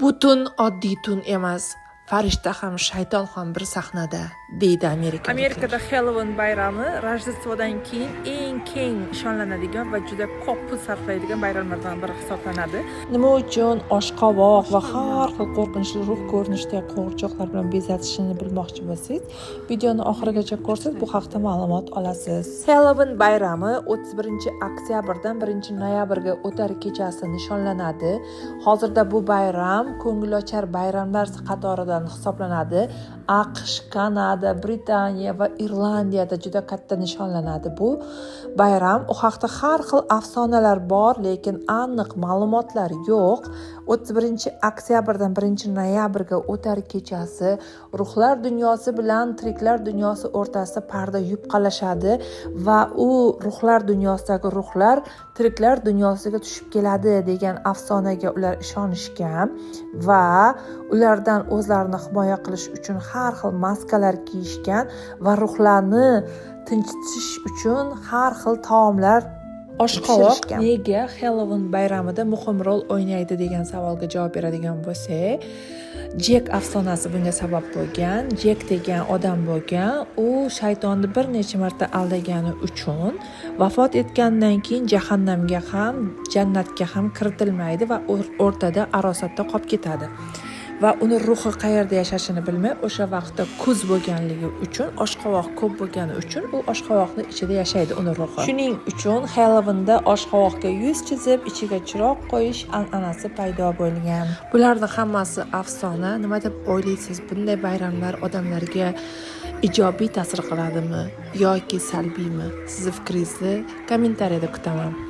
Bu tun oddiy tun emas. Farishta ham, shayton ham bir sahnada, deydi amerikaliklar. Amerikada Halloween bayrami Rojdestvodan keyin eng keng nishonlanadigan va juda ko'p pul sarflaydigan bayramlardan biri hisoblanadi. Nima uchun oshqovoq va har xil qo'rqinchli ruh ko'rinishidagi qo'g'irchoqlar bilan bezatishini bilmoqchi bo'lsangiz, videoni oxirigacha ko'rsangiz bu haqda ma'lumot olasiz. Halloween bayrami 31-oktyabrdan 1-noyabrga o'tar kechasi nishonlanadi. Hozirda bu bayram ko'ngilochar bayramlar qatorida hisoblanadi. AQSh, Kanada, Britaniya va Irlandiyada juda katta nishonlanadi bu bayram. U haqda har xil afsonalar bor, lekin aniq ma'lumotlar yo'q. 31-oktyabrdan 1-noyabrga o'tar kechasi ruhlar dunyosi bilan tiriklar dunyosi o'rtasida parda yupqalashadi va u ruhlar dunyosidagi ruhlar tiriklar dunyosiga tushib keladi degan afsonaga ular ishonishgan va ulardan o'zlarini himoya qilish uchun har xil maskalar kiyishgan va ruhlarni tinchitish uchun har xil taomlar oshqovoq nega Halloween bayramida muhim rol o'ynaydi degan savolga javob beradigan bo'lsak, Jek afsonasi bunga sabab bo'lgan. Jek degan odam bo'lgan, u shaytonni bir necha marta aldagani uchun vafot etgandan keyin jahannamga ham, jannatga ham kiritilmaydi va o'rtada arosatda qolib ketadi. Va uni ruhi qayerda yashashini bilmay, o'sha vaqtda kuz bo'lganligi uchun, oshqovoq ko'p bo'lgani uchun u oshqovoqni ichida yashaydi uni ruhi. Shuning uchun Halloweenda oshqovoqga yuz chizib, ichiga chiroq qo'yish an'anasi paydo bo'lgan. Bularning hammasi afsona. Nima deb o'ylaysiz? Bunday bayramlar odamlarga ijobiy ta'sir qiladimi yoki salbiymi? Sizning fikringizni kommentariyada kutaman.